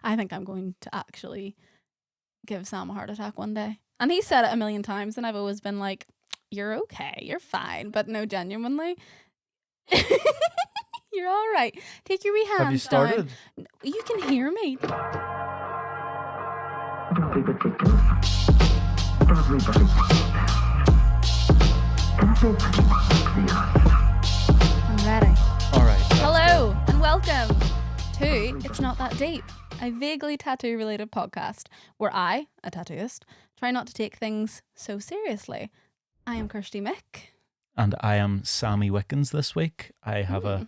I think I'm going to actually give Sam a heart attack one day. And he said it a million times, and I've always been like, you're okay, you're fine. But no, genuinely, you're all right. Take your wee hands Have you started? down. You can hear me. I'm ready. All right. Hello and welcome to It's Not That Deep, a vaguely tattoo-related podcast where I, a tattooist, try not to take things so seriously. I am Kirsty Mick. And I am Sammy Wickens this week. I have a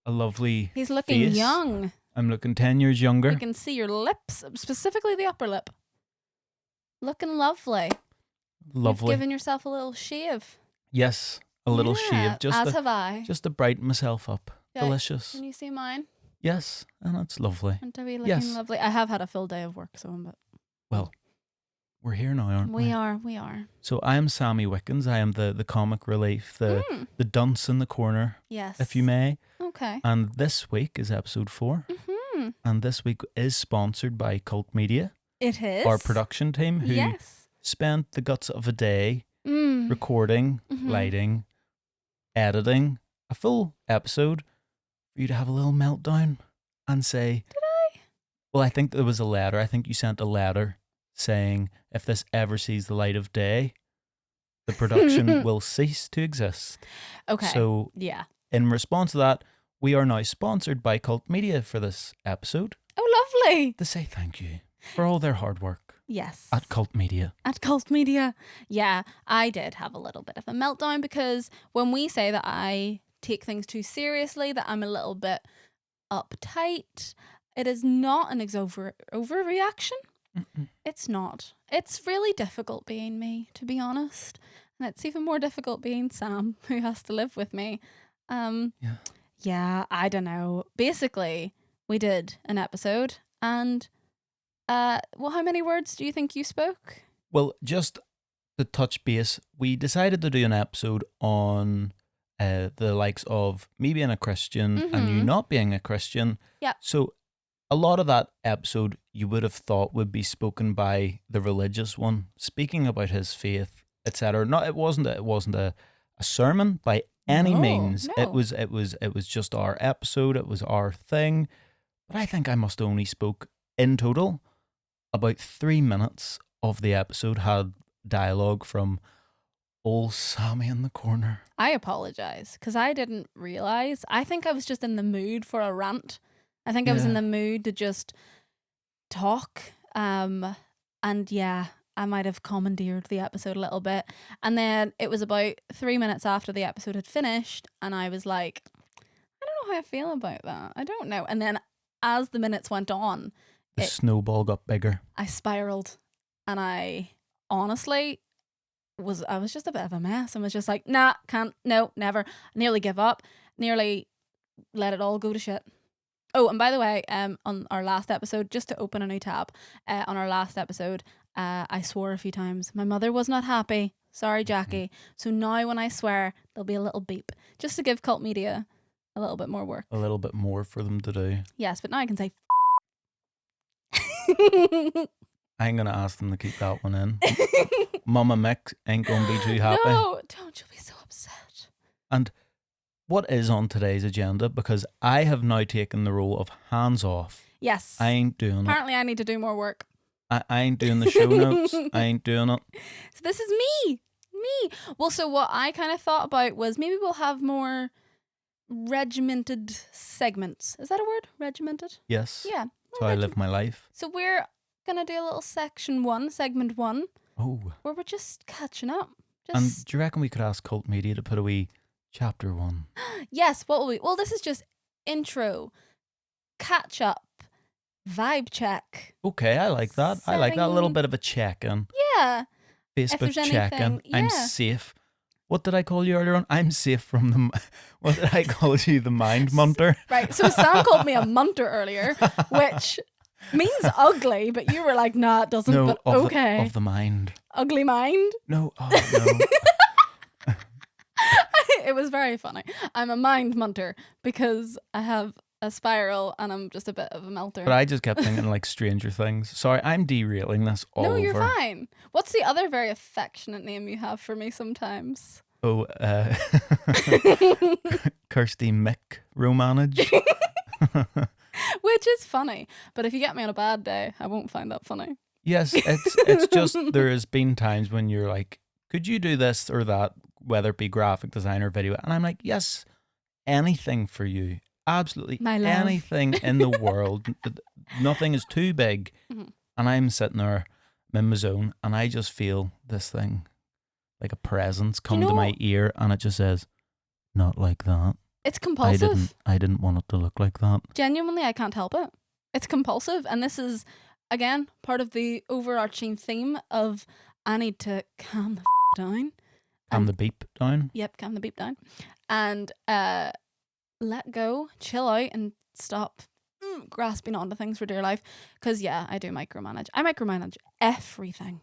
lovely He's looking face. young. I'm looking 10 years younger. You can see your lips, specifically the upper lip. Looking lovely. Lovely. You've given yourself a little shave. Yes, a little shave. As have I. Just to brighten myself up. Yeah. Delicious. Can you see mine? Yes, and it's lovely. And to be looking Yes. lovely. I have had a full day of work, so I'm Well, we're here now, aren't we? We are. So I am Sammy Wickens. I am the comic relief, the dunce in the corner, Yes. if you may. Okay. And this week is episode 4. Mm-hmm. And this week is sponsored by Cult Media, It is. our production team, who Yes. spent the guts of a day recording, lighting, editing a full episode for you to have a little meltdown and say, Did I? Well, I think there was a letter. I think you sent a letter saying if this ever sees the light of day, the production will cease to exist. Okay. So yeah. in response to that, we are now sponsored by Cult Media for this episode Oh, lovely. to say thank you for all their hard work Yes. at Cult Media. At Cult Media. Yeah, I did have a little bit of a meltdown because when we say that I take things too seriously, that I'm a little bit uptight, it is not an overreaction. It's not. It's really difficult being me, to be honest. And it's even more difficult being Sam, who has to live with me. Yeah, I don't know. Basically, we did an episode and well, how many words do you think you spoke? Well, just to touch base, we decided to do an episode on the likes of me being a Christian and you not being a Christian. Yeah. So a lot of that episode you would have thought would be spoken by the religious one, speaking about his faith, etc. No, it wasn't a sermon by any means. No. It was just our episode. It was our thing. But I think I must only spoke in total about 3 minutes of the episode had dialogue from old Sammy in the corner. I apologize because I didn't realize. I think I was just in the mood for a rant. I think I was in the mood to just talk. And yeah, I might have commandeered the episode a little bit. And then it was about 3 minutes after the episode had finished, and I was like, I don't know how I feel about that. I don't know. And then as the minutes went on, The snowball got bigger. I spiraled, and I honestly I was just a bit of a mess. I was just like, nah, can't, no, never. I nearly give up, nearly let it all go to shit. Oh, and by the way, on our last episode, just to open a new tab, on our last episode, I swore a few times. My mother was not happy. Sorry, Jackie. So now when I swear, there'll be a little beep, just to give Cult Media a little bit more work. A little bit more for them to do. Yes, but now I can say I ain't going to ask them to keep that one in. Mama Mick ain't going to be too happy. No, don't. You'll be so upset. And what is on today's agenda? Because I have now taken the role of hands off. Yes. I ain't doing it. Apparently I need to do more work. I ain't doing the show notes. I ain't doing it. So this is me. Well, so what I kind of thought about was maybe we'll have more regimented segments. Is that a word? Regimented? Yes. Yeah. That's how I live my life. So we're going to do a little segment one, Oh. where we're just catching up. And do you reckon we could ask Cult Media to put a wee chapter 1? Yes, what will we? Well, this is just intro, catch up, vibe check. Okay, I like that. I like that. A little bit of a check-in. Yeah. Facebook there's check-in. anything- I'm yeah. safe. What did I call you earlier on? I'm safe from the... What did I call you? The mind munter? Right, so Sam called me a munter earlier, which means ugly, but you were like, nah, it doesn't, No, but of okay. of the mind. Ugly mind? No, oh no. It was very funny. I'm a mind munter because I have a spiral and I'm just a bit of a melter. But I just kept thinking like Stranger Things. Sorry, I'm derailing this all No, over. you're fine. What's the other very affectionate name you have for me sometimes? Oh, Kirsty Mick Romanage. Which is funny. But if you get me on a bad day, I won't find that funny. Yes, it's just there has been times when you're like, could you do this or that, whether it be graphic design or video? And I'm like, yes, anything for you. Absolutely My love. anything in the world. Nothing is too big. Mhm. And I'm sitting there in my zone and I just feel this thing like a presence come to my ear and it just says, not like that. It's compulsive. I didn't want it to look like that. Genuinely, I can't help it. It's compulsive. And this is, again, part of the overarching theme of I need to calm the down. Calm the beep down. Yep, calm the beep down. And let go, chill out, and stop grasping onto things for dear life. Because, yeah, I do micromanage. I micromanage everything.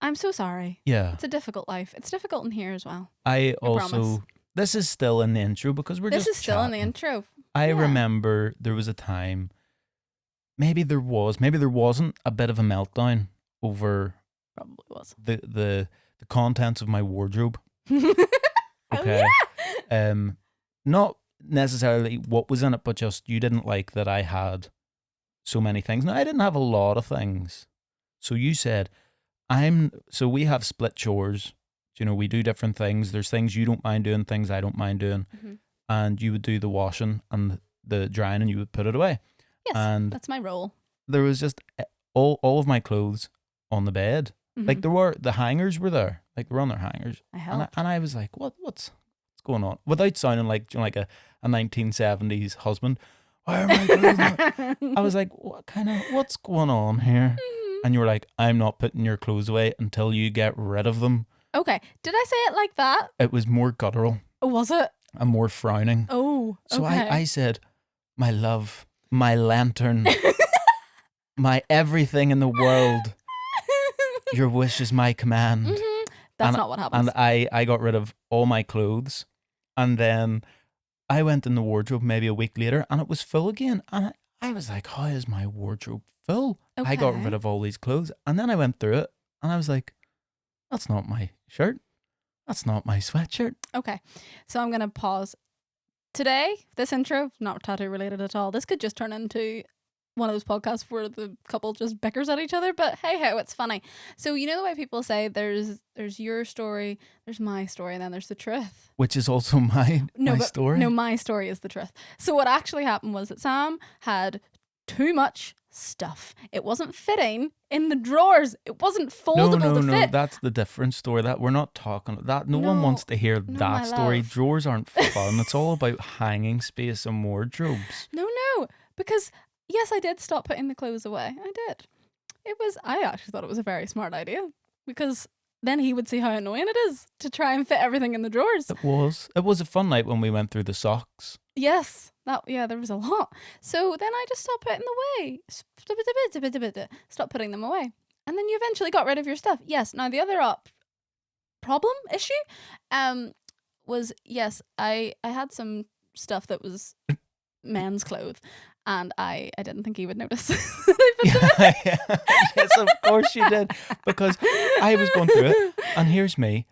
I'm so sorry. Yeah. It's a difficult life. It's difficult in here as well. I promise. also, this is still in the intro because we're This just is still in the chatting. intro. I Yeah. remember there was a time, maybe there wasn't a bit of a meltdown over Probably was. the contents of my wardrobe. Oh, Okay. yeah. Not necessarily what was in it, but just you didn't like that I had so many things. Now I didn't have a lot of things. So you said so we have split chores. You know, we do different things. There's things you don't mind doing, things I don't mind doing. Mhm. And you would do the washing and the drying and you would put it away. Yes, And that's my role. there was just all of my clothes on the bed. Like the hangers were there. Like they were on their hangers. I And helped. I was like, what's going on? Without sounding like, you know, like a 1970s husband. Why are my clothes not? I was like, what's going on here? And you were like, I'm not putting your clothes away until you get rid of them. Okay, did I say it like that? It was more guttural Oh, was it? and more frowning. Oh, okay. So I said, my love, my lantern, my everything in the world, your wish is my command. That's not what happens. And I got rid of all my clothes. And then I went in the wardrobe maybe a week later and it was full again. And I was like, how is my wardrobe full? I got Okay. rid of all these clothes. And then I went through it and I was like, that's not my shirt. That's not my sweatshirt. Okay, so I'm going to pause. Today, this intro, not tattoo related at all. This could just turn into one of those podcasts where the couple just bickers at each other, but hey ho, it's funny. So you know the way people say there's your story, there's my story, and then there's the truth. Which is also my story. No, my story is the truth. So what actually happened was that Sam had too much stuff. It wasn't fitting in the drawers. It wasn't foldable to fit. That's the different story. That we're not talking that. No one No, wants to hear no, that my story. love. Drawers aren't fun. It's all about hanging space and wardrobes. No, because yes, I did stop putting the clothes away. I did. I actually thought it was a very smart idea because then he would see how annoying it is to try and fit everything in the drawers. It was a fun night when we went through the socks. Yes, there was a lot. So then I just stopped putting them away. Stop putting them away. And then you eventually got rid of your stuff. Yes. Now the other issue was, yes, I had some stuff that was men's clothes and I didn't think he would notice. Yes, of course you did. Because I was going through it and here's me.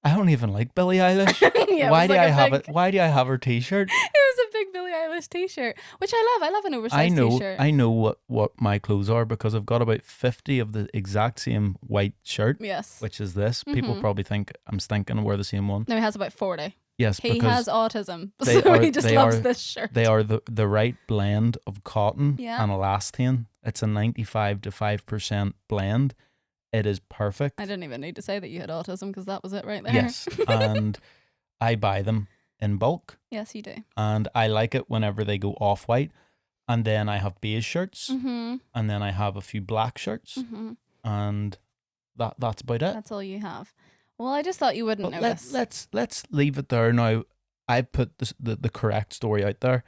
I don't even like Billie Eilish. Yeah, Why do I have it? Why do I have her t-shirt? It was a big Billie Eilish t-shirt, which I love. I love an oversized t-shirt. I know what my clothes are because I've got about 50 of the exact same white shirt. Yes. Which is this. People probably think I'm stinking and wear the same one. No, he has about 40. Yes, he because has autism, so he just loves this shirt. They are the right blend of cotton Yeah. and elastane. It's a 95 to 5% blend. It is perfect. I didn't even need to say that you had autism because that was it right there. Yes, and I buy them in bulk. Yes, you do. And I like it whenever they go off-white. And then I have beige shirts. Mm-hmm. And then I have a few black shirts. Mm-hmm. And that's about it. That's all you have. Well, I just thought you wouldn't But notice. let's leave it there now. I put the correct story out there.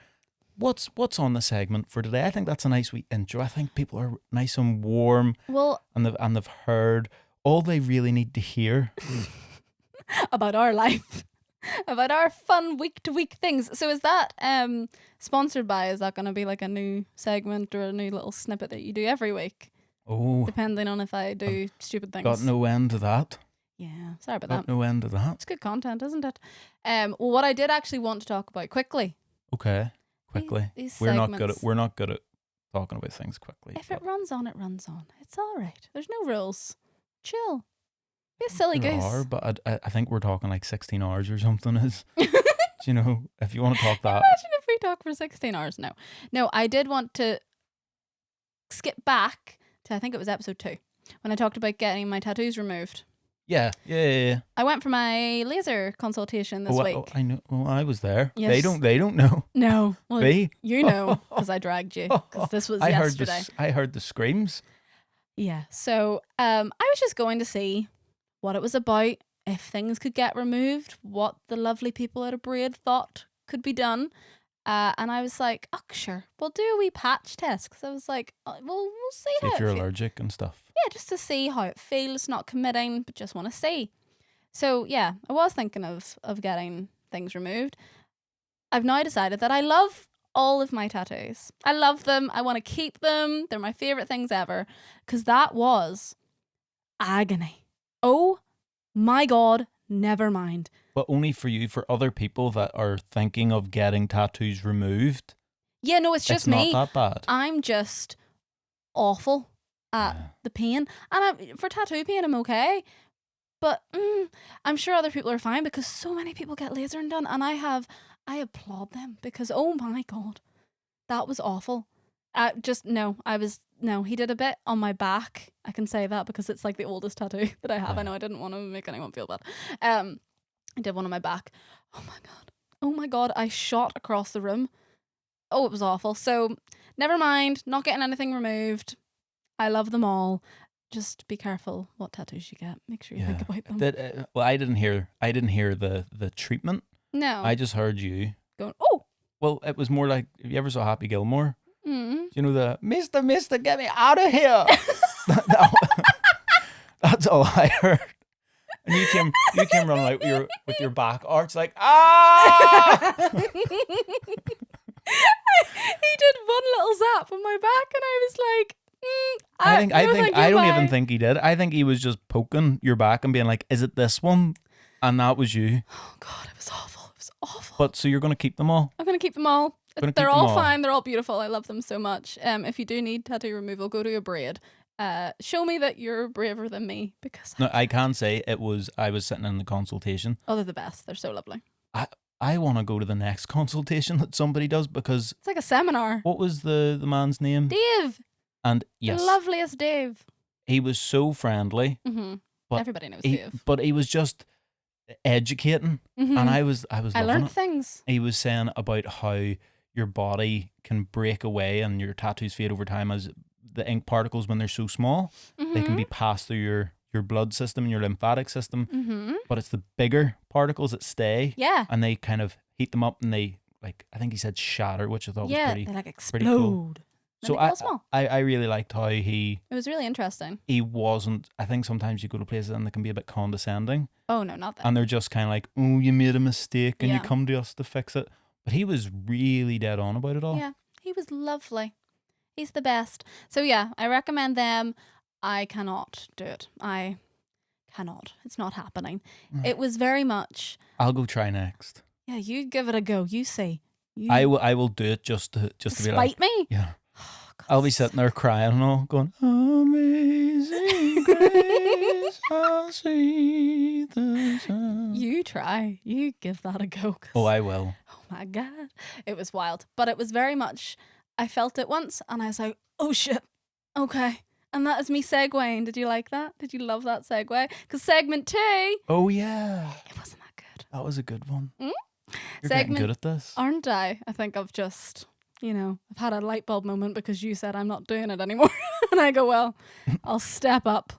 What's on the segment for today? I think that's a nice wee intro. I think people are nice and warm. Well, and they've heard all they really need to hear. about our life. about our fun week-to-week things. So is that sponsored by? Is that going to be like a new segment or a new little snippet that you do every week, Oh, depending on if I do stupid things? got no end to that. Yeah, sorry about Got that. no end to that. It's good content, isn't it? Well, what I did actually want to talk about quickly. Okay, quickly. These We're not segments. good at talking about things quickly. If it runs on, it runs on. It's all right. There's no rules. Chill. Be a silly there goose. are, but I think we're talking like 16 hours or something. Is you know, if you want to talk that. Imagine if we talk for 16 hours. No, I did want to skip back to, I think it was episode 2, when I talked about getting my tattoos removed. Yeah. I went for my laser consultation this week. I know. Well, I was there. Yes. They don't know. No. Well, Me? you know, because I dragged you, because this was yesterday. I heard the screams. Yeah. So I was just going to see what it was about, if things could get removed, what the lovely people at a braid thought could be done. And I was like, oh, sure, we'll do a wee patch test. Because I was like, well, we'll see how If you're it feels. allergic and stuff. Yeah, just to see how it feels, not committing, but just want to see. So yeah, I was thinking of getting things removed. I've now decided that I love all of my tattoos. I love them. I want to keep them. They're my favourite things ever. Because that was agony. Oh my God, never mind. But only for you. For other people that are thinking of getting tattoos removed. Yeah, no, it's just it's me. not that bad. I'm just awful at the pain. And for tattoo pain, I'm okay. But I'm sure other people are fine, because so many people get lasering done. And I applaud them, because, oh my God, that was awful. He did a bit on my back. I can say that because it's like the oldest tattoo that I have. Yeah. I know I didn't want to make anyone feel bad. I did one on my back. Oh my God, I shot across the room. Oh, it was awful. So never mind, not getting anything removed. I love them all. Just be careful what tattoos you get. Make sure you think about them. Well, I didn't hear the treatment. No. I just heard you going, oh. Well, it was more like, have you ever saw Happy Gilmore? Mm. You know the Mister, get me out of here. That's all I heard. And you came running out with your back arch like, ah. He did one little zap on my back, and I was like, I don't even think he did. I think he was just poking your back and being like, is it this one? And that was you. Oh God, it was awful. It was awful. But so you're going to keep them all? I'm going to keep them all. They're all fine. They're all beautiful. I love them so much. If you do need tattoo removal, go to a braid. Show me that you're braver than me, because I can say I was sitting in the consultation. Oh, they're the best. They're so lovely. I want to go to the next consultation that somebody does, because it's like a seminar. What was the man's name? Dave. And yes, the loveliest Dave. He was so friendly. Mm-hmm. Everybody knows Dave. But he was just educating, and I was I learned things. He was saying about how your body can break away and your tattoos fade over time, as the ink particles, when they're so small, they can be passed through your blood system and your lymphatic system. But it's the bigger particles that stay. Yeah. And they kind of heat them up, and they, like, I think he said shatter, which I thought was they like explode. Pretty cool. So small. I really liked how it was really interesting. He wasn't, I think sometimes you go to places and they can be a bit condescending. Oh no, not that. And they're just kind of like, oh, you made a mistake and you come to us to fix it. But he was really dead on about it all. Yeah, he was lovely. He's the best. So yeah, I recommend them. I cannot do it. I cannot. It's not happening. It was very much. I'll go try next. Yeah, you give it a go. You see. I will do it just to be like. Spite me? Yeah. Oh, God, I'll be sitting there crying and all, going, amazing grace, I'll see the sun. You try. You give that a go. Oh, I will. Oh my God. It was wild. But it was very much, I felt it once and I was like, oh shit. Okay. And that is me segueing. Did you like that? Did you love that segue? Because segment 2. Oh, yeah. It wasn't that good. That was a good one. Mm? You're getting good at this. Aren't I? I think I've just, I've had a light bulb moment because you said I'm not doing it anymore. And I go, well, I'll step up.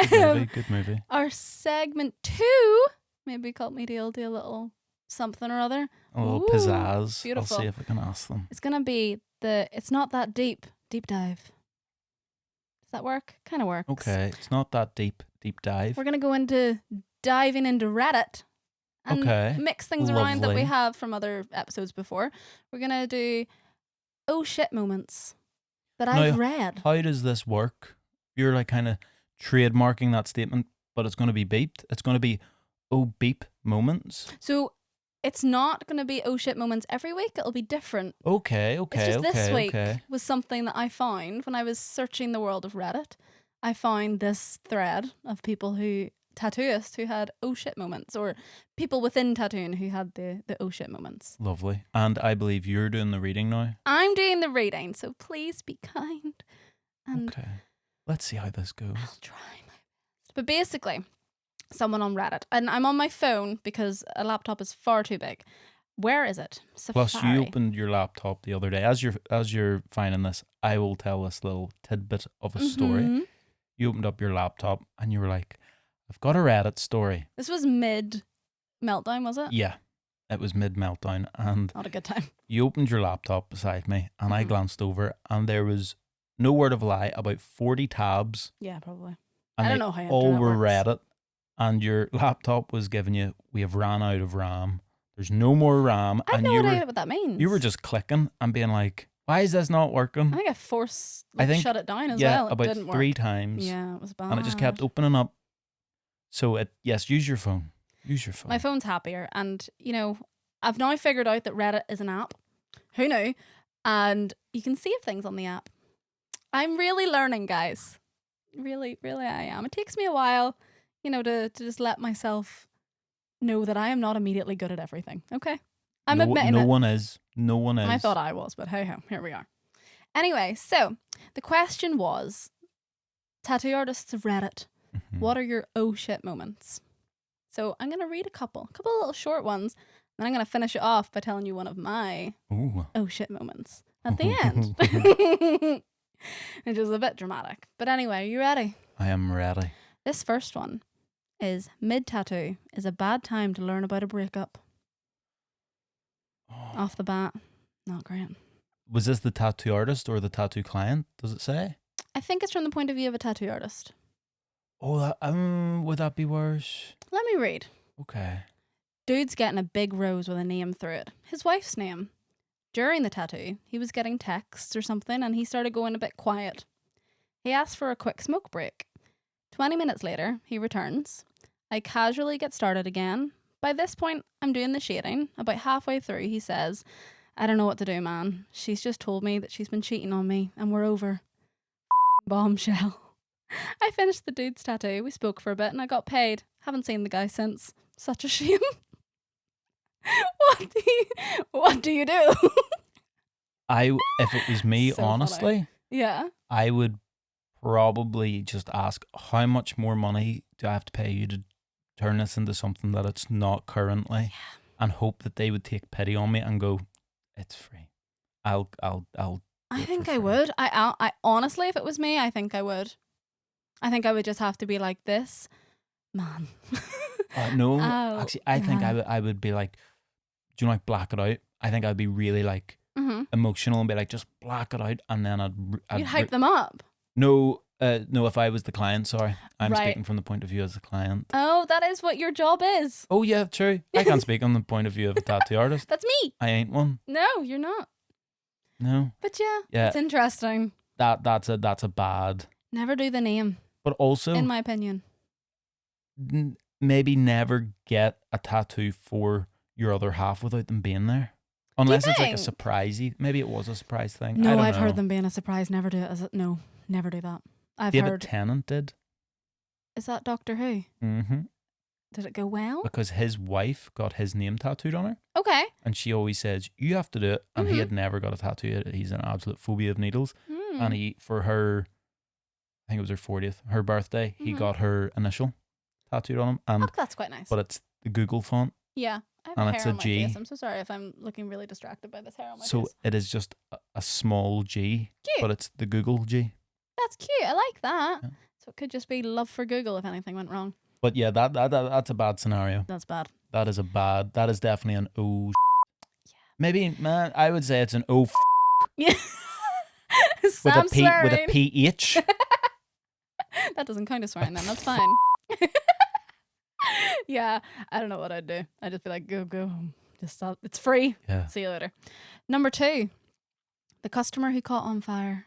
Good movie. Our segment 2, maybe called me to do a little something or other. A little pizzazz. Beautiful. I'll see if I can ask them. It's going to be it's not that deep dive. Does that work? Kind of works. Okay, it's not that deep dive. We're going to go into diving into Reddit and Okay. mix things around that we Lovely. have from other episodes before. We're going to do oh shit moments that I've Now, read. how does this work? You're like kind of trademarking that statement, but it's going to be beeped. It's going to be oh beep moments. So it's not going to be oh shit moments every week. It'll be different. Okay, It's okay, just this okay, week okay. was something that I found when I was searching the world of Reddit. I found this thread of people tattooists who had oh shit moments, or people within tattooing who had the oh shit moments. Lovely. And I believe you're doing the reading now. I'm doing the reading, so please be kind. And Okay. Let's see how this goes. I'll try my best. But basically, someone on Reddit, and I'm on my phone because a laptop is far too big. Where is it? Safari. Plus, you opened your laptop the other day. As you're finding this, I will tell this little tidbit of a story. Mhm. You opened up your laptop and you were like, "I've got a Reddit story." This was mid meltdown, was it? Yeah, it was mid meltdown, and Not a good time. you opened your laptop beside me, and I Mhm. glanced over, and there was, no word of a lie, about 40 tabs, Yeah, probably. and I don't they know how all internet were works. Reddit, and your laptop was giving you, "We have ran out of RAM. There's no more RAM," I have and no you idea were what that means. you were just clicking and being like, "Why is this not working?" I think I I think- shut it down as yeah, well. It about didn't work. 3 times, Yeah, it was bad. and it just kept opening up. So yes, use your phone. Use your phone. My phone's happier, and I've now figured out that Reddit is an app. Who knew? And you can save things on the app. I'm really learning, guys. Really, really, I am. It takes me a while, to just let myself know that I am not immediately good at everything. Okay, I'm admitting no it. one is. No one is. I thought I was, but hey ho, here we are. Anyway, so the question was, tattoo artists of Reddit, Mhm. what are your oh shit moments? So I'm gonna read a couple of little short ones, and I'm gonna finish it off by telling you one of my Ooh. oh shit moments at the end. Which is a bit dramatic. But anyway, you ready? I am ready. This first one is mid-tattoo is a bad time to learn about a breakup. Off the bat, not great. Was this the tattoo artist or the tattoo client? Does it say? I think it's from the point of view of a tattoo artist. Oh, would that be worse? Let me read. Okay. Dude's getting a big rose with a name through it. His wife's name. During the tattoo, he was getting texts or something and he started going a bit quiet. He asked for a quick smoke break. 20 minutes later, he returns. I casually get started again. By this point, I'm doing the shading. About halfway through, he says, "I don't know what to do, man. She's just told me that she's been cheating on me and we're over." Bombshell. I finished the dude's tattoo. We spoke for a bit and I got paid. Haven't seen the guy since. Such a shame. What do you do? If it was me, So funny. honestly, Yeah. I would probably just ask, how much more money do I have to pay you to turn this into something that it's not currently, and hope that they would take pity on me and go, "It's free. I'll I do it think for I free." would. I honestly, if it was me, I think I would. I think I would just have to be like this, man. No, Oh, actually, I think yeah. I would be like, do you know, like, black it out? I think I'd be really like Mm-hmm. emotional and be like, just black it out, and then You'd hype them up. no, if I was the client, sorry, I'm Right. speaking from the point of view as a client. Oh, that is what your job is. Oh yeah, true. I can't speak on the point of view of a tattoo artist. That's me. I ain't one. No, you're not. No, But yeah, Yeah. it's interesting. that's a bad. Never do the name, But also, in my opinion. maybe never get a tattoo for your other half without them being there, unless it's like a think? surprisey. Maybe it was a surprise thing. I No, don't I've know. heard them being a surprise. Never do it. No, never do that. I've David heard. Tennant did. Is that Doctor Who? Mm-hmm. Did it go well? Because his wife got his name tattooed on her, Okay. and she always says, "You have to do it." And he Mhm. had never got a tattoo. He's an absolute phobia of needles. Mm. And he, for her, I think it was her 40th, her birthday, he Mhm. got her initial tattooed on him, and Oh, that's quite nice. but it's the Google font, Yeah. I have and hair it's a on my G. face. I'm so sorry if I'm looking really distracted by this hair on my so face. it is just a small G, Cute. but it's the Google G. That's cute. I like that. Yeah. So it could just be love for Google if anything went wrong. But yeah, that's a bad scenario. That's bad. That is definitely an oh. Yeah. Maybe, man, I would say it's an oh Yeah. with Sam a P with a swearing. PH. That doesn't count as swearing then. That's fine. Yeah, I don't know what I'd do. I'd just be like, go. Just stop. It's free. Yeah. See you later. Number 2, the customer who caught on fire.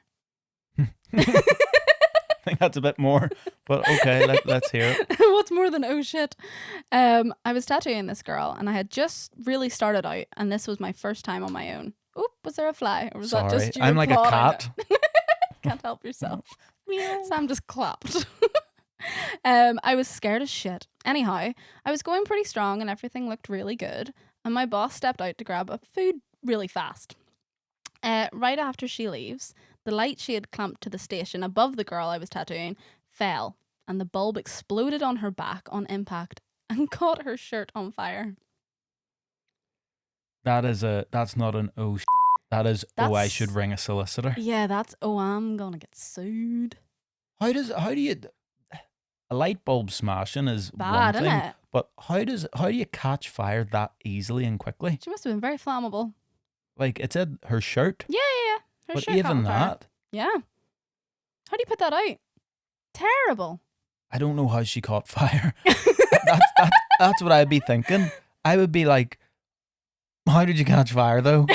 I think that's a bit more, but okay, let's hear it. What's more than oh shit? I was tattooing this girl and I had just really started out and this was my first time on my own. Oop, was there a fly? Or was that Sorry, just you I'm like a applauding cat. it? Can't help yourself. Sam just clapped. I was scared as shit. Anyhow, I was going pretty strong and everything looked really good. And my boss stepped out to grab a food really fast. Right after she leaves, the light she had clamped to the station above the girl I was tattooing fell, and the bulb exploded on her back on impact and caught her shirt on fire. That's not an oh shit. That is, I That's- should ring a solicitor. Yeah, that's I'm gonna get sued. How do you, a light bulb smashing is Bad, one thing, isn't it? but how do you catch fire that easily and quickly? She must have been very flammable. Like, it said her shirt, Yeah. Her but shirt caught even on fire. that, Yeah. How do you put that out? Terrible. I don't know how she caught fire. That's what I'd be thinking. I would be like, how did you catch fire though?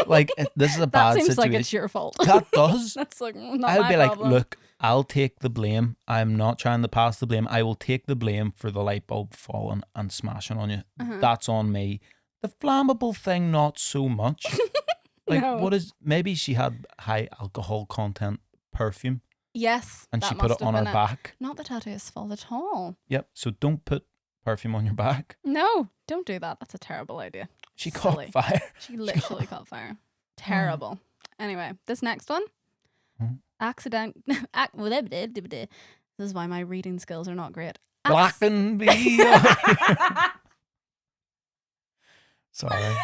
Like, this is a That bad seems situation. like it's your fault. That does. That's like not I would my be problem. like, look, I'll take the blame. I'm not trying to pass the blame. I will take the blame for the light bulb falling and smashing on you. Uh-huh. That's on me. The flammable thing, not so much. Like, No. maybe she had high alcohol content perfume Yes. and that she put must it have on her been back. Not the tattooist's fault at all. Yep. So don't put perfume on your back. No, don't do that. That's a terrible idea. She Silly. caught fire. She literally caught fire. Terrible. Anyway, this next one. Accident. This is why my reading skills are not great. Black and be. Sorry.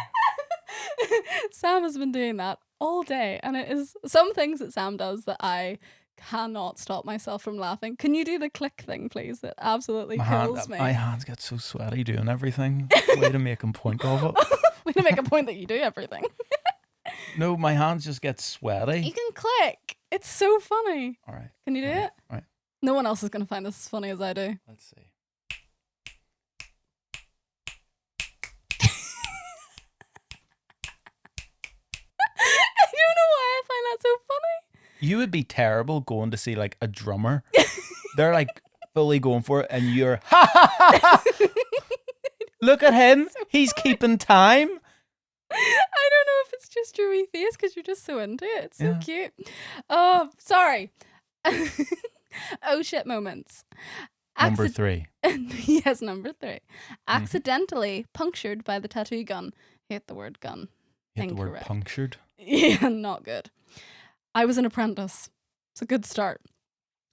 Sam has been doing that all day, and it is some things that Sam does that I cannot stop myself from laughing. Can you do the click thing, please? It absolutely kills me. My hands get so sweaty doing everything. Way to make a point of it. Way to make a point that you do everything. No, my hands just get sweaty. You can click. It's so funny. All right. Can you do it? All right. No one else is going to find this as funny as I do. Let's see. I don't know why I find that so funny. You would be terrible going to see like a drummer. They're like fully going for it, and you're ha ha ha ha. Look at him. He's keeping time. I don't know if it's just your wee face because you're just so into it. It's so Yeah. cute. Oh, sorry. Oh shit moments. Number 3. Yes, number 3. Accidentally punctured by the tattoo gun. Hate the word gun. Hit the word Incorrect. punctured. Yeah, not good. I was an apprentice. It's a good start.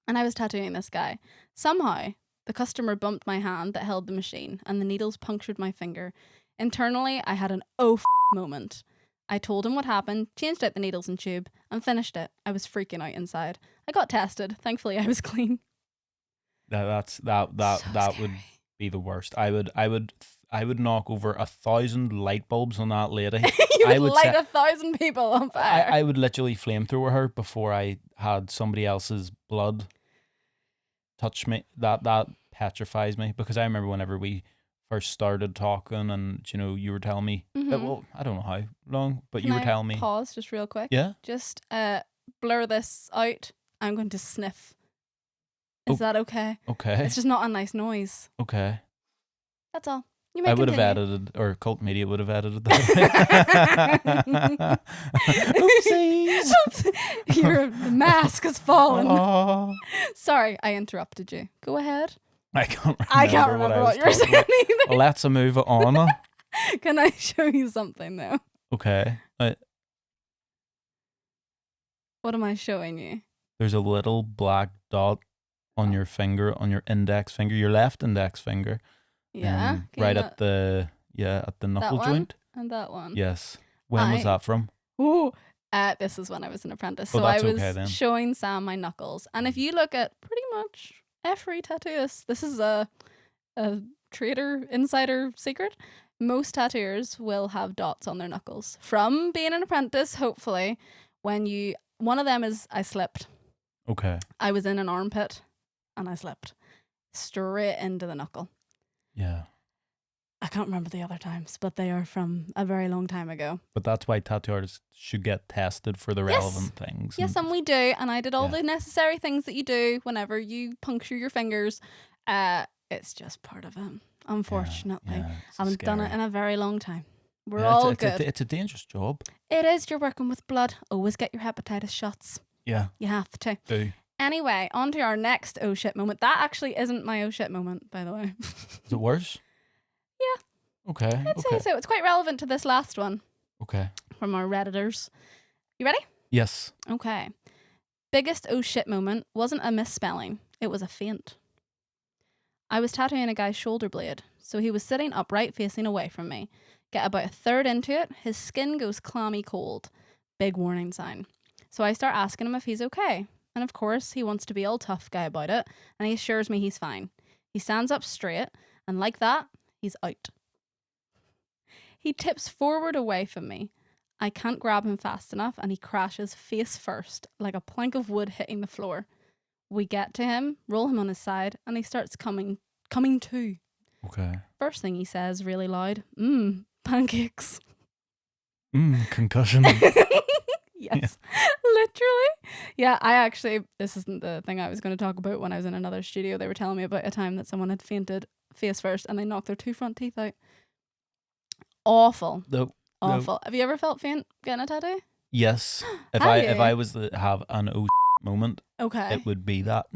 And I was tattooing this guy. Somehow, the customer bumped my hand that held the machine and the needles punctured my finger. Internally, I had an moment. I told him what happened, changed out the needles and tube, and finished it. I was freaking out inside. I got tested. Thankfully, I was clean. That So would scary. be the worst. I would knock over 1,000 light bulbs on that lady. You I would would light say- 1,000 people on fire. I would literally flamethrower her before I had somebody else's blood touch me. That petrifies me, because I remember whenever we first started talking, and you were telling me that, well, I don't know how long, but you were telling me. Pause just real quick. Yeah. Just blur this out. I'm going to sniff. Is that okay? Okay. It's just not a nice noise. Okay. That's all. You may I would have continue. edited, or Cult Media would have edited that. Oopsies. The mask has fallen. Oh. Sorry, I interrupted you. Go ahead. I can't remember. I can't remember what you were saying either. Let's move on. Can I show you something though? Okay. What am I showing you? There's a little black dot on your finger, on your index finger, your left index finger. Yeah. Can Right you at the knuckle one? joint. and that one. Yes. When was that from? Ooh, this is when I was an apprentice. Oh, So I that's was okay then. showing Sam my knuckles. And if you look at pretty much every tattooist, this is a trader insider secret. Most tattooers will have dots on their knuckles from being an apprentice. Hopefully, one of them is I slipped. Okay. I was in an armpit and I slipped straight into the knuckle. Yeah. I can't remember the other times, but they are from a very long time ago. But that's why tattoo artists should get tested for the relevant things. Yes, and we do. And I did all Yeah. the necessary things that you do whenever you puncture your fingers. It's just part of it, unfortunately. Yeah, I haven't done it scary. in a very long time. We're Yeah, all it's good. it's a dangerous job. It is. You're working with blood. Always get your hepatitis shots. Yeah. You have to. Do. Anyway, on to our next oh shit moment. That actually isn't my oh shit moment, by the way. Is it worse? Yeah. Okay. I'd say so. It's quite relevant to this last one Okay. from our Redditors. You ready? Yes. Okay. Biggest oh shit moment wasn't a misspelling. It was a faint. I was tattooing a guy's shoulder blade, so he was sitting upright facing away from me. Get about a third into it, his skin goes clammy cold. Big warning sign. So I start asking him if he's okay. And of course, he wants to be all tough guy about it, and he assures me he's fine. He stands up straight, and like that, he's out. He tips forward away from me. I can't grab him fast enough, and he crashes face first, like a plank of wood hitting the floor. We get to him, roll him on his side, and he starts coming to. Okay. First thing he says really loud, pancakes. Concussion. Yes, literally. Yeah, this isn't the thing I was going to talk about when I was in another studio. They were telling me about a time that someone had fainted face first and they knocked their 2 front teeth out. Awful. No. Awful. Have you ever felt faint getting a tattoo? Yes. If Have I you? was to have an moment, Okay. it would be that.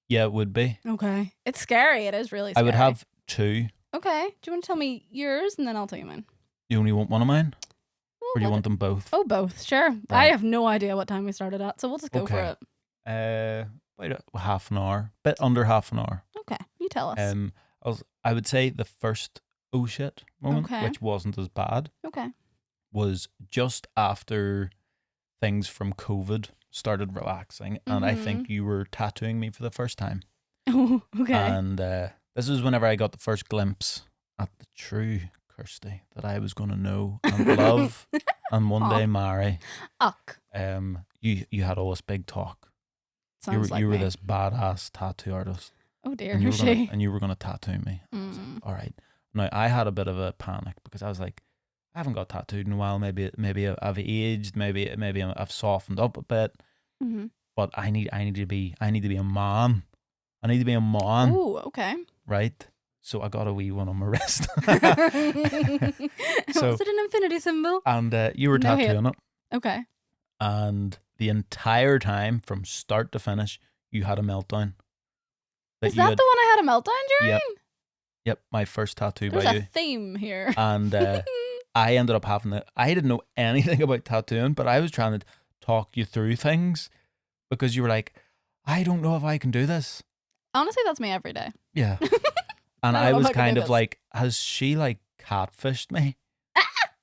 Yeah, it would be. Okay. It's scary. It is really scary. I would have 2. Okay. Do you want to tell me yours and then I'll tell you mine? You only want one of mine? Well, Or do you want them both? Oh, both. Sure. I Right. have no idea what time we started at, so we'll just go for Okay. it. About half an hour. Bit under half an hour. Okay. You tell us. I would say the first oh shit moment, Okay. which wasn't as bad, Okay. was just after things from COVID started relaxing, and I think you were tattooing me for the first time. Oh, okay. And this was whenever I got the first glimpse at the true Kirsty that I was going to know and love and one day marry. Uck. You had all this big talk. Sounds like you were me. this badass tattoo artist. Oh dear, And you who's were gonna, she? and you were going to tattoo me. I was like, all right. Now, I had a bit of a panic because I was like, I haven't got tattooed in a while. Maybe I've aged. Maybe I've softened up a bit. Mm-hmm. But I need to be a man. I need to be a man, Ooh, okay. right? So I got a wee one on my wrist. Was it an infinity symbol? And you were No hate. tattooing it. Okay. And the entire time, from start to finish, you had a meltdown. Is that the one I had a meltdown during? Yep, my first tattoo There's by a you. theme here. And I ended up having it. I didn't know anything about tattooing, but I was trying to talk you through things because you were like, I don't know if I can do this. Honestly, that's me every day. Yeah. And I I don't know was if I can kind do of this. like, has she like catfished me?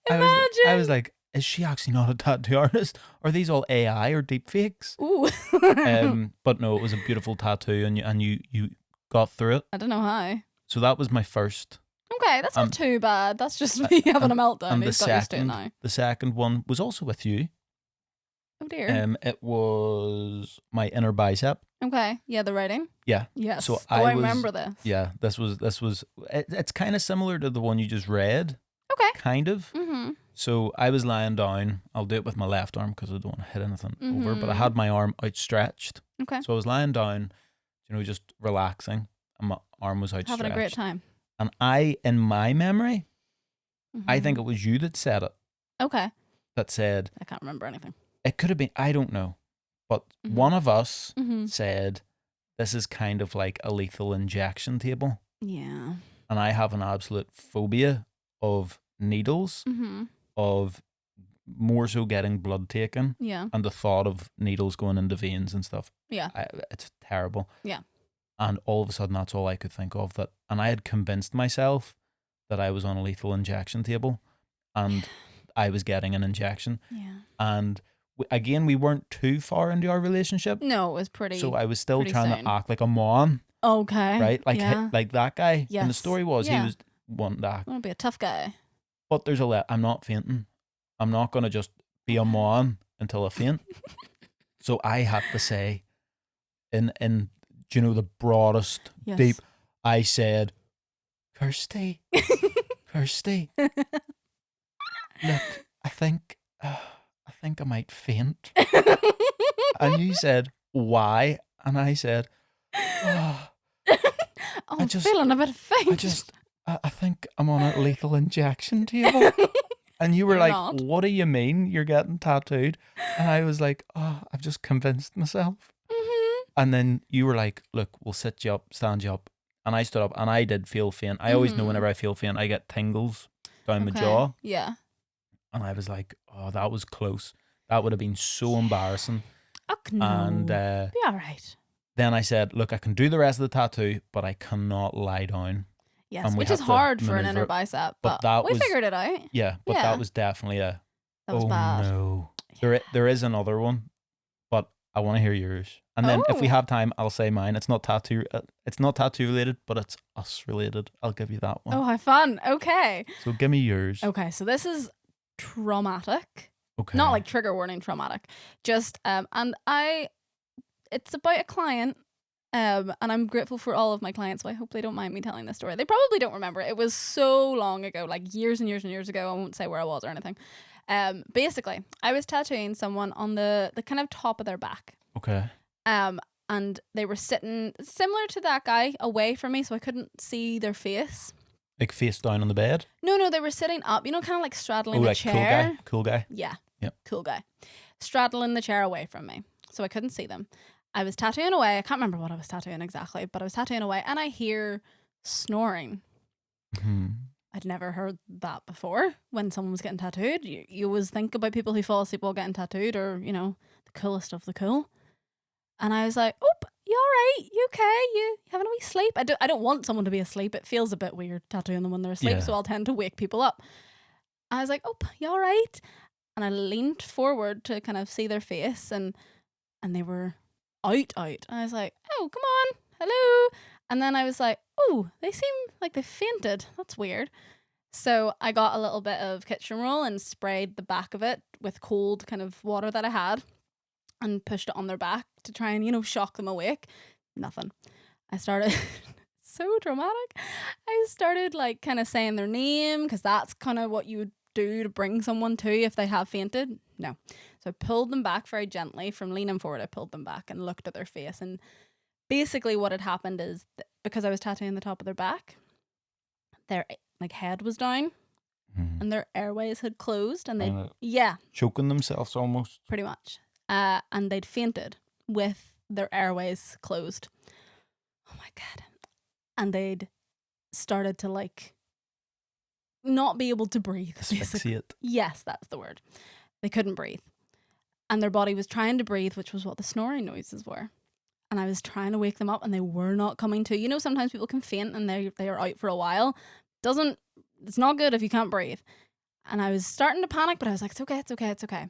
Imagine. I was like, is she actually not a tattoo artist? Are these all AI or deep fakes? Ooh. But no, it was a beautiful tattoo, and you got through it. I don't know how. So that was my first. Okay, that's not too bad. That's just me having a meltdown. And He's got used to it now. the second one was also with you. Oh dear. It was my inner bicep. Okay. Yeah, the writing. Yeah. Yes. So I remember this. Yeah, this was. It's kind of similar to the one you just read. Okay. Kind of. Mm-hmm. So I was lying down. I'll do it with my left arm because I don't want to hit anything over. But I had my arm outstretched. Okay. So I was lying down, just relaxing, and my arm was outstretched. Having a great time. And in my memory, I think it was you that said it. Okay. That said, I can't remember anything. it could have been, I don't know. But one of us said, this is kind of like a lethal injection table. Yeah. And I have an absolute phobia of needles, of more so getting blood taken. Yeah. And the thought of needles going into veins and stuff. Yeah. It's terrible. Yeah. And all of a sudden, that's all I could think of. And I had convinced myself that I was on a lethal injection table and I was getting an injection. Yeah. And again, we weren't too far into our relationship. No, it was pretty. So I was still trying soon. to act like a mom. Okay. Right? Like, yeah. like that guy. Yes. And the story was he Yeah. was wanting to act. I want to be a tough guy. But there's I'm not fainting. I'm not going to just be a mom until I faint. So I had to say, in the broadest, Yes. deep, I said, Kirsty, Kirsty, look, I think I might faint. And you said, why? And I said, oh, I'm feeling a bit faint. I think I'm on a lethal injection table. And you were You're like, not. what do you mean you're getting tattooed? And I was like, oh, I've just convinced myself. Mhm. And then you were like, look, we'll sit you up, stand you up. And I stood up and I did feel faint. I always know Mhm. whenever I feel faint, I get tingles down my Okay. jaw. Yeah. And I was like, oh, that was close. That would have been so embarrassing. Oh, no. And Be all right. then I said, look, I can do the rest of the tattoo, but I cannot lie down. Yes, And we which had is to hard for an maneuver inner it. bicep, But but that we was- figured it out. Yeah, but Yeah. that was definitely That was oh bad. no. There is another one, but I want to hear yours. And then if we Oh. have time, I'll say mine. It's not tattoo related, but it's us related. I'll give you that one. Oh, how fun. Okay. So give me yours. Okay, so this is traumatic. Okay. Not like trigger warning traumatic. Just it's about a client. And I'm grateful for all of my clients, so I hope they don't mind me telling this story. They probably don't remember it. It was so long ago, like years and years and years ago. I won't say where I was or anything. Basically, I was tattooing someone on the kind of top of their back. Okay. And they were sitting similar to that guy away from me, so I couldn't see their face. Like face down on the bed. No, they were sitting up, kind of like straddling Oh, the like chair. cool guy. Yeah. Yep. Cool guy. Straddling the chair away from me. So I couldn't see them. I was tattooing away. I can't remember what I was tattooing exactly, but I was tattooing away and I hear snoring. Hmm. I'd never heard that before when someone was getting tattooed. You always think about people who fall asleep while getting tattooed or, the coolest of the cool. And I was like, oh, you all right? You okay? You having a wee sleep? I don't want someone to be asleep. It feels a bit weird tattooing them when they're asleep, Yeah. so I'll tend to wake people up. I was like, oh, you all right? And I leaned forward to kind of see their face and they were out. And I was like, oh, come on. Hello. And then I was like, oh, they seem like they fainted. That's weird. So I got a little bit of kitchen roll and sprayed the back of it with cold kind of water that I had and pushed it on their back to try and, shock them awake. Nothing. I started, so dramatic. I started like kind of saying their name because that's kind of what you would do to bring someone to if they have fainted. No. So I pulled them back very gently from leaning forward. I pulled them back and looked at their face. And basically what had happened is because I was tattooing the top of their back, their like head was down and their airways had closed and Choking themselves almost. pretty much. And they'd fainted with their airways closed. Oh my God. And they'd started to like not be able to breathe. Basically. Asphyxiate. Yes, that's the word. They couldn't breathe. And their body was trying to breathe, which was what the snoring noises were. And I was trying to wake them up and they were not coming to. Sometimes people can faint and they are out for a while. It's not good if you can't breathe. And I was starting to panic, but I was like, it's okay.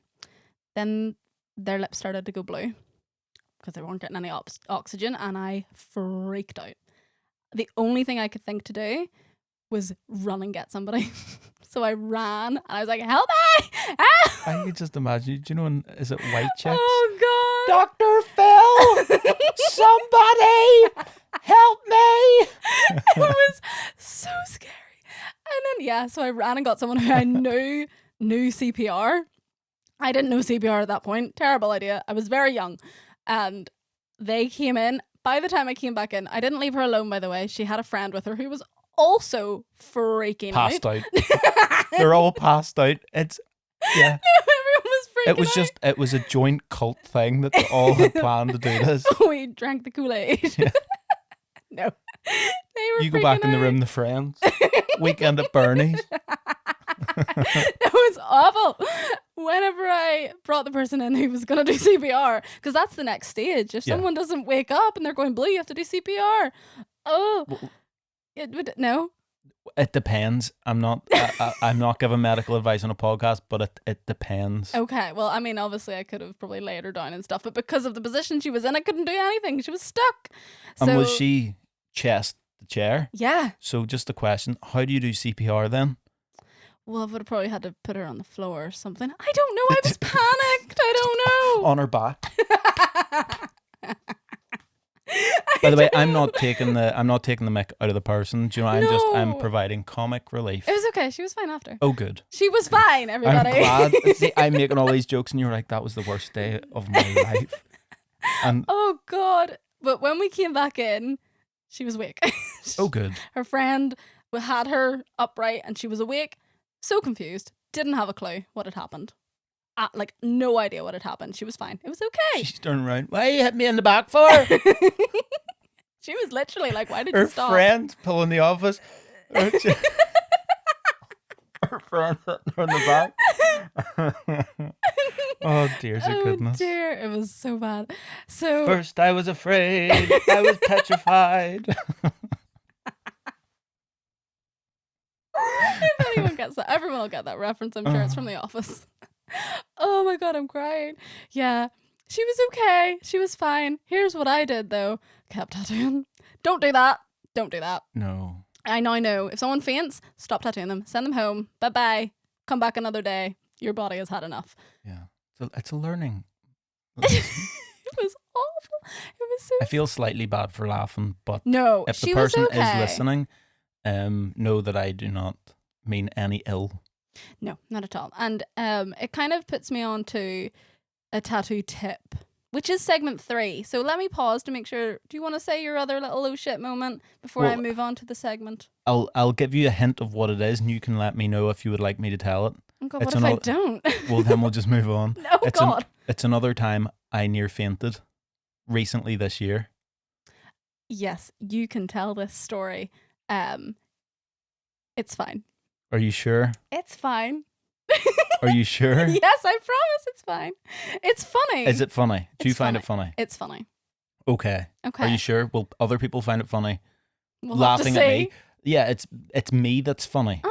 Then their lips started to go blue because they weren't getting any oxygen and I freaked out. The only thing I could think to do was run and get somebody. So I ran and I was like, help me! Help! I could just imagine, do you know, is it White Chicks? Oh God. Dr. Phil! Somebody! Help me! It was so scary. And then, so I ran and got someone who I knew CPR. I didn't know CPR at that point. Terrible idea. I was very young. And they came in. By the time I came back in, I didn't leave her alone, by the way. She had a friend with her who was also freaking Passed out. They're all passed out. It's, yeah. Everyone was freaking out. It was a joint cult thing that they all had planned to do this. We drank the Kool-Aid. Yeah. No. They were You go back in the freaking room, the friends. Weekend at Bernie's. It was awful. Whenever I brought the person in who was going to do CPR, because that's the next stage. If someone doesn't wake up and they're going blue, you have to do CPR. Oh, it would no. It depends. I'm not giving medical advice on a podcast, but it depends. Okay, well, I mean, obviously I could have probably laid her down and stuff, but because of the position she was in, I couldn't do anything. She was stuck. And was she chest the chair? Yeah. So just a question, how do you do CPR then? Well, I would have probably had to put her on the floor or something. I don't know. I was panicked. I don't know. On her back. I By the way, I'm not taking the mick out of the person. Do you know? I'm No. providing comic relief. It was okay. She was fine after. Oh, good. She was fine, everybody. I'm glad. See, I'm making all these jokes, and you're like, that was the worst day of my life. And Oh God! But when we came back in, she was awake. oh, good. Her friend had her upright, and she was awake, so confused, didn't have a clue what had happened. Like no idea what had happened. She was fine. It was okay. She's turning around. Why you hit me in the back for? She was literally like, "Why did Her you stop?" friend pulling the office. Her friend sitting on the back. Oh, dear to goodness. Dear, it was so bad. So First I was afraid. I was petrified. if anyone gets that, everyone will get that reference. I'm sure it's from The Office. Oh my God, I'm crying. Yeah, she was okay. She was fine. Here's what I did though. Kept tattooing. Don't do that. Don't do that. No. I now know if someone faints, stop tattooing them. Send them home. Bye bye. Come back another day. Your body has had enough. Yeah. It's a learning. It was awful. It was so. I feel slightly bad for laughing, but No, if the she person was okay. is listening, know that I do not mean any ill. No, not at all. And it kind of puts me on to a tattoo tip, which is segment 3. So let me pause to make sure. Do you want to say your other little oh shit moment before I move on to the segment? I'll give you a hint of what it is, and you can let me know if you would like me to tell it. Oh God, what if I don't? Well, then we'll just move on. No, God. It's another time I near fainted recently this year. Yes, you can tell this story. It's fine. Are you sure? It's fine. Are you sure? Yes, I promise it's fine. It's funny. Is it funny? Do you It's find funny. it funny? It's funny. Okay. Okay. Are you sure? Will other people find it funny? We'll have Laughing to at see. me? Yeah, it's me that's funny.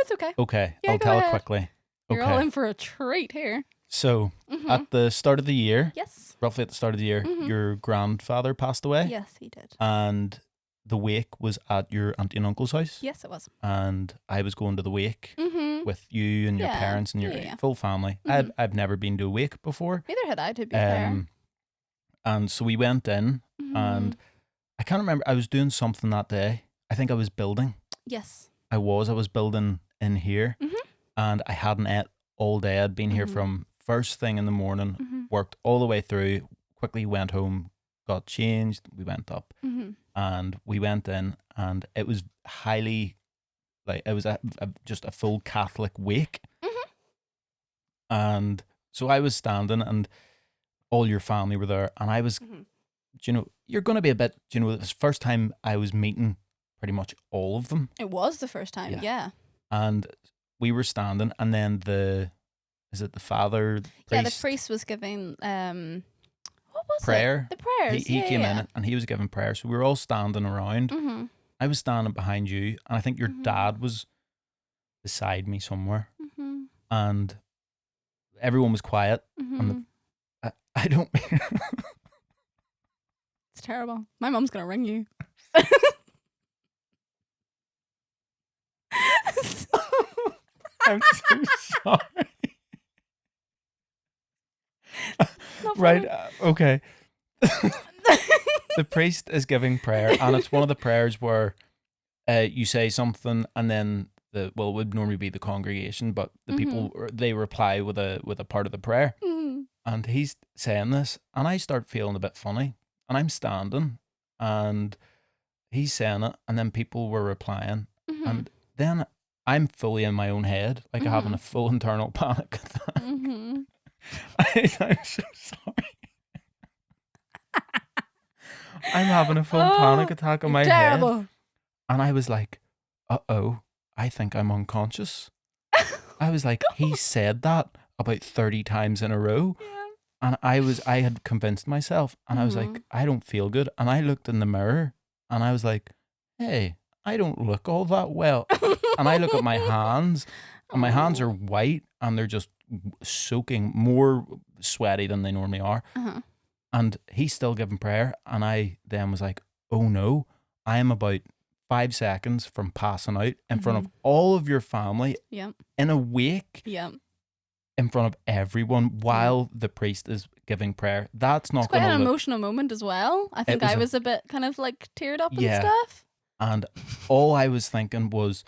It's okay. Okay, Yeah, I'll go tell ahead. it quickly. You're Okay. all in for a treat here. So, Mhm. at the start of the year, Yes. roughly at the start of the year, Mhm. your grandfather passed away. Yes, he did. And the wake was at your auntie and uncle's house. Yes, it was. And I was going to the wake Mm-hmm. with you and your Yeah, parents and your yeah. full family. Mhm. I've never been to a wake before. Neither had I, to be fair. And so we went in, Mhm. and I can't remember. I was doing something that day. I think I was building. Yes. I was building in here, Mhm. and I hadn't ate all day. I'd been here Mhm. from first thing in the morning, Mhm. worked all the way through, quickly went home, got changed, we went up, Mhm. and we went in, and it was highly, like, it was just a full Catholic wake. Mhm. And so I was standing, and all your family were there, and I was, Mhm. you're going to be a bit, it was the first time I was meeting pretty much all of them. It was the first time. Yeah. Yeah. And we were standing, and then the father priest? Yeah, the priest was giving what was Prayer. it? The prayers. He came in and he was giving prayer. So we were all standing around. Mm-hmm. I was standing behind you, and I think your Mhm. dad was beside me somewhere, Mm-hmm. and everyone was quiet. Mm-hmm. I don't. It's terrible. My mum's gonna ring you. I'm so sorry. Not Right. funny. Okay. The priest is giving prayer, and it's one of the prayers where you say something, and then it would normally be the congregation, but the people, they reply with a part of the prayer. Mhm. And he's saying this, and I start feeling a bit funny, and I'm standing, and he's saying it, and then people were replying, Mhm. and then I'm fully in my own head, like having a full internal panic attack. Mhm. I'm so sorry. I'm having a full panic attack on my head. Terrible. And I was like, uh-oh, I think I'm unconscious. I was like, he said that about 30 times in a row. Yeah. And I had convinced myself, and I was like, I don't feel good. And I looked in the mirror, and I was like, hey, I don't look all that well. And I look at my hands, and my hands are white, and they're just soaking, more sweaty than they normally are. Uh-huh. And he's still giving prayer, and I then was like, oh no, I am about 5 seconds from passing out in front of all of your family Yeah. in a wake. Yeah. in front of everyone while the priest is giving prayer. That's It's not quite going an to look. emotional moment as well. I think was I a- was a bit kind of like teared up and Yeah. stuff. And all I was thinking was,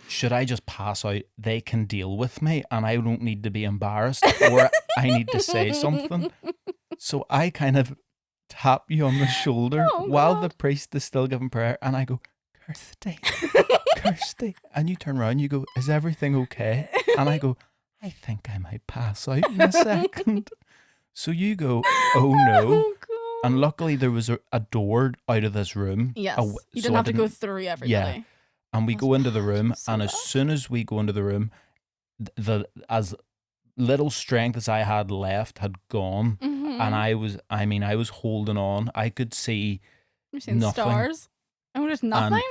should I just pass out? They can deal with me and I don't need to be embarrassed, or I need to say something. So I kind of tap you on the shoulder Oh, while God. the priest is still giving prayer, and I go, Kirsty, Kirsty. And you turn around, you go, is everything okay? And I go, I think I might pass out in a second. So you go, oh no. Oh, God. And luckily there was a door out of this room. Yes. You You so didn't I have to go through everybody. Yeah. And we That's go into the room, bad. So and as bad. soon as we go into the room, the as little strength as I had left had gone, Mhm. and I was holding on. I could see You're seeing nothing. stars. Oh, there's nothing?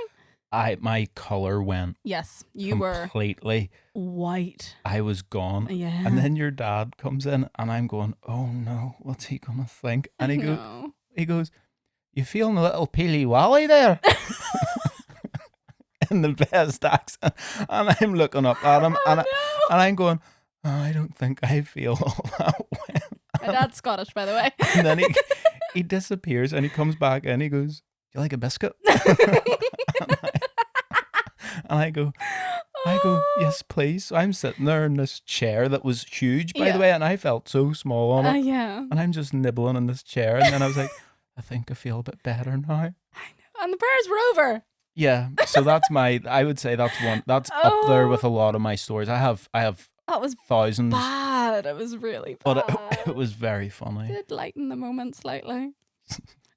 my color went Yes, you were completely. white. I was gone. Yeah. And then your dad comes in, and I'm going, oh no, what's he gonna think? And he goes, you feeling a little peely wally there? In the best accent. And I'm looking up at him, and I'm going, oh, I don't think I feel all that way. My dad's Scottish, by the way. And then he disappears, and he comes back, and he goes, do you like a biscuit? And I go, yes, please. So I'm sitting there in this chair that was huge, by the way, and I felt so small on it. Yeah. And I'm just nibbling in this chair, and then I was like, I think I feel a bit better now. And the prayers were over. Yeah, so I would say that's up there with a lot of my stories. I have That was thousands, bad. It was really bad. but it was very funny. Did lighten the moment slightly.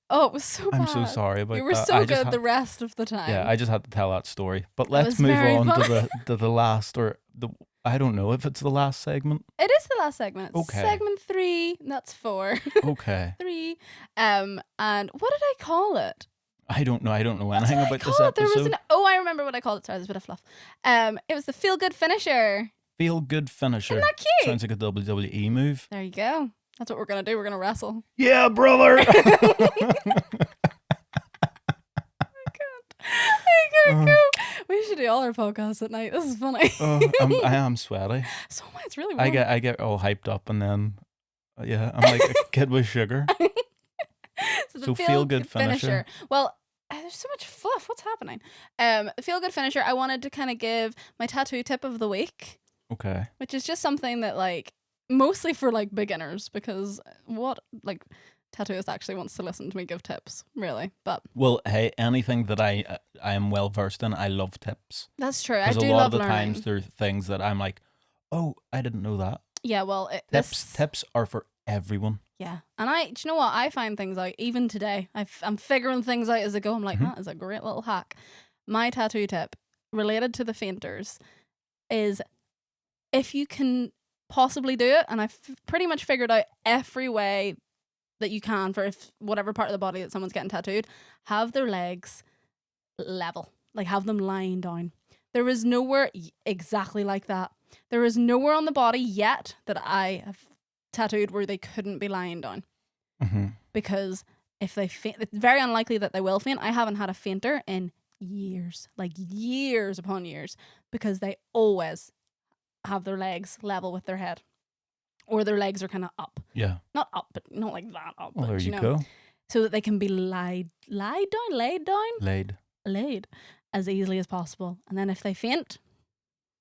Oh, it was so bad. I'm so sorry about that. You were so good the rest of the time. Yeah, I just had to tell that story. But It let's was move very on funny. to the last, or the, I don't know if it's the last segment. It is the last segment. It's Okay. Segment 3. That's 4. Okay. 3. And what did I call it? I don't know anything What did I about this call it? There episode. was I remember what I called it. Sorry, there's a bit of fluff. It was the feel good finisher. Feel good finisher. Isn't that cute? Sounds like a WWE move. There you go. That's what we're gonna do. We're gonna wrestle. Yeah, brother. I can't go. We should do all our podcasts at night. This is funny. I am sweaty. So am I. It's really warm. I get all hyped up, and then I'm like a kid with sugar. So the So feel good finisher. Well, there's so much fluff. What's happening? The feel good finisher. I wanted to kind of give my tattoo tip of the week, Okay. which is just something that like mostly for like beginners, because what like tattooist actually wants to listen to me give tips, really? But Well, hey, anything that I am well versed in, I love tips. that's true. I Because do a lot love of the learning. times there are things that I'm like, oh, I didn't know that. Yeah, well, Tips are for everyone. Yeah, and do you know what? I find things out even today. I'm figuring things out as I go. I'm like, that is a great little hack. My tattoo tip related to the fainters is if you can possibly do it, and I've pretty much figured out every way that you can for whatever part of the body that someone's getting tattooed, have their legs level, like have them lying down. There is nowhere exactly like that. There is nowhere on the body yet that I have tattooed where they couldn't be lying down. Mm-hmm. Because if they faint, it's very unlikely that they will faint. I haven't had a fainter in years, like years upon years, because they always have their legs level with their head, or their legs are kind of up. Yeah. Not up, but not like that up. Well, but, there you know, go. So that they can be laid as easily as possible. And then if they faint,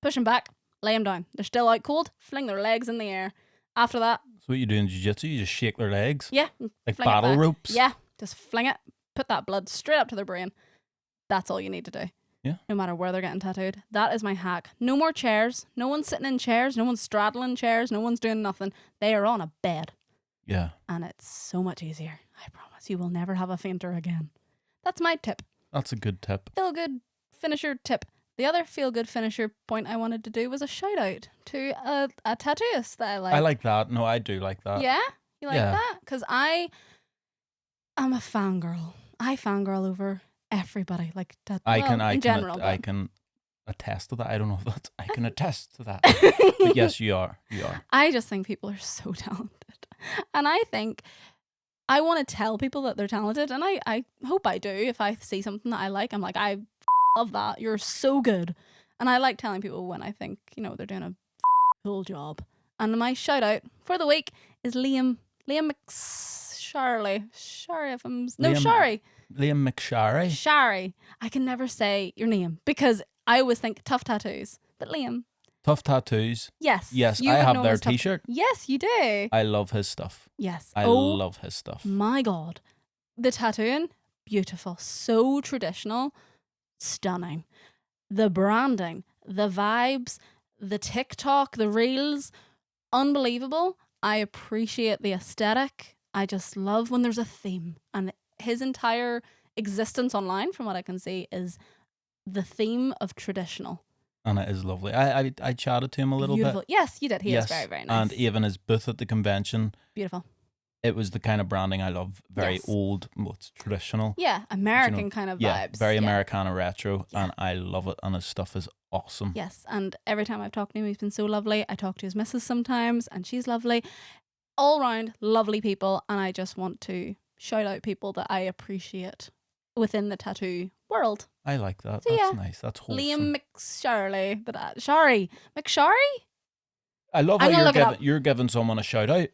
push them back, lay them down. They're still out cold, fling their legs in the air. After that, So what you do in jiu-jitsu, you just shake their legs? yeah, Like fling it battle back. ropes? Yeah, just fling it, put that blood straight up to their brain. That's all you need to do. Yeah. No matter where they're getting tattooed. That is my hack. No more chairs. No one's sitting in chairs. No one's straddling chairs. No one's doing nothing. They are on a bed. Yeah. And it's so much easier. I promise you will never have a fainter again. That's my tip. That's a good tip. Feel good finisher tip. The other feel good finisher point I wanted to do was a shout out to a tattooist that I like. I like that. No, I do like that. Yeah? You like Yeah. that? Because I am a fangirl. I fangirl over everybody. Like that. In general. I can attest to that. I don't know if that's, I can attest to that. But yes, you are. You are. I just think people are so talented. And I think I want to tell people that they're talented. And I hope I do. If I see something that I like, I'm like, I love that. You're so good. And I like telling people when I think, they're doing a cool job. And my shout out for the week is Liam McSharley. Sorry if I'm... No, Liam- Shari. Liam McSharry. Shari. I can never say your name because I always think tough tattoos. But Liam. Tough Tattoos. Yes. Yes, you I would have know their his tough- t-shirt. Yes, you do. I love his stuff. Yes. I love his stuff. My God. The tattooing, beautiful. So traditional. Stunning. The branding, the vibes, the TikTok, the reels, unbelievable. I appreciate the aesthetic. I just love when there's a theme. And his entire existence online, from what I can see, is the theme of traditional. And it is lovely. I chatted to him a little Beautiful. bit. Yes, you did. He is very, very nice. And even his booth at the convention, beautiful. it was the kind of branding I love. Very Yes. old, well, it's traditional. Yeah, American kind of Yeah, vibes. very Americana retro, Yeah. and I love it. And his stuff is awesome. Yes, and every time I've talked to him, he's been so lovely. I talk to his missus sometimes, and she's lovely. All round, lovely people, and I just want to shout out people that I appreciate within the tattoo world. I like that. So, That's yeah. nice. That's wholesome. Liam McSharley, but Shari McSharry. I love I'm how gonna look it up. you're giving someone a shout out,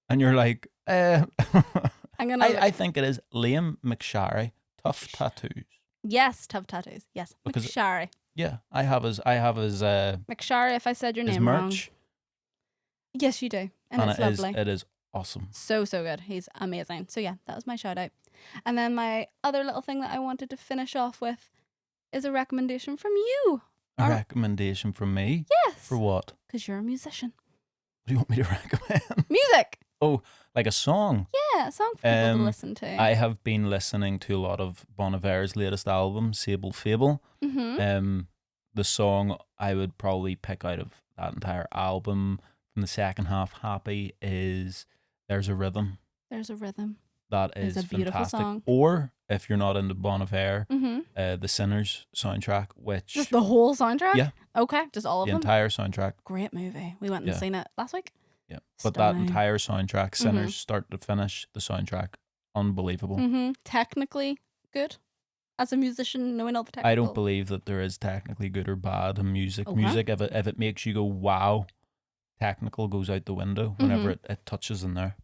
and you're like, I'm gonna. I think it is Liam McSharry. Tough Tattoos. Yes, tough tattoos. Yes, Because- McSharry. Yeah, I have his McSharry. If I said your his name wrong. merch, Yes, you do, and it's it is lovely. it is awesome. So good. He's amazing. So yeah, that was my shout out. And then my other little thing that I wanted to finish off with is a recommendation from you. A recommendation from me Yes. for what? Because you're a musician. What do you want me to recommend? Music. Like a song? Yeah, a song for people to listen to. I have been listening to a lot of Bon Iver's latest album, Sable Fable. Mm-hmm. The song I would probably pick out of that entire album from the second half, Happy, is There's a Rhythm. There's a rhythm. That It's is a beautiful fantastic. song. Or if you're not into Bon Iver, Mm-hmm. the Sinners soundtrack, which Just the whole soundtrack? Yeah. Okay, just all of the them? entire soundtrack. Great movie. We went and Yeah. seen it last week. Yeah, but that Stunning. entire soundtrack, Sinners, Mhm. start to finish, the soundtrack, unbelievable. Mm-hmm. Technically good. As a musician, knowing all the technical. I don't believe that there is technically good or bad in music. Okay. Music, if it makes you go wow, technical goes out the window whenever Mhm. it touches in there.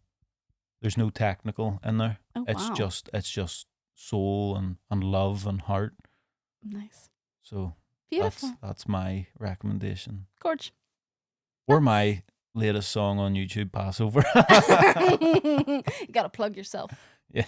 There's no technical in there. Oh, It's wow. just soul and love and heart. Nice. So Beautiful. that's my recommendation. Gorge. Or my latest song on YouTube, Passover. You gotta plug yourself. Yeah,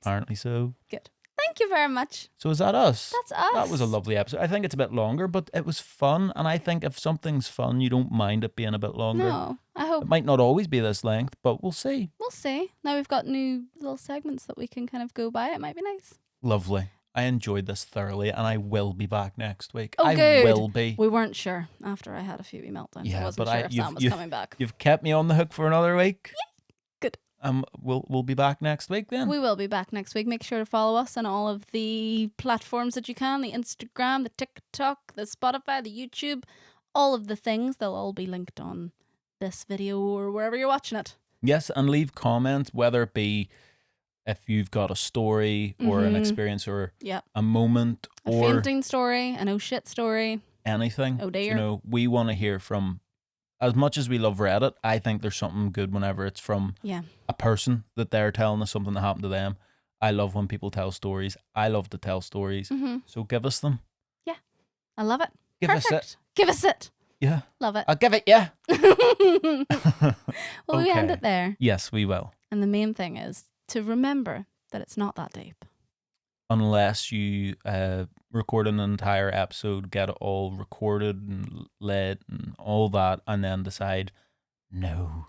apparently so. Good. Thank you very much. So is that us? That's us. That was a lovely episode. I think it's a bit longer, but it was fun. And I think if something's fun, you don't mind it being a bit longer. No, I hope It might not always be this length, but we'll see. we'll see. Now we've got new little segments that we can kind of go by. It might be nice. Lovely. I enjoyed this thoroughly, and I will be back next week. Oh, I good. will be. We weren't sure after I had a few meltdowns. Yeah, I wasn't but sure if Sam was you've- coming back. You've kept me on the hook for another week. Good. We'll be back next week then. We will be back next week. Make sure to follow us on all of the platforms that you can, the Instagram, the TikTok, the Spotify, the YouTube, all of the things. They'll all be linked on this video or wherever you're watching it. Yes, and leave comments, whether it be if you've got a story or an Mhm. experience or Yeah. a moment A or fainting story, an oh shit story. anything. Oh, dear. You know, we want to hear from, as much as we love Reddit, I think there's something good whenever it's from Yeah. a person that they're telling us something that happened to them. I love when people tell stories. I love to tell stories. Mm-hmm. So give us them. I love it. Give us Perfect. it. Give us it. Yeah. Love it. I'll give it yeah. Well, we end Okay. it there. Yes, we will. And the main thing is to remember that it's not that deep. Unless you record an entire episode, get it all recorded and lit and all that, and then decide, no.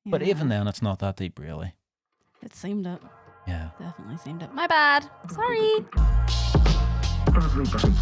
But Yeah. even then, it's not that deep, really. It seemed it. Yeah. Definitely seemed it. My bad. Sorry. Everybody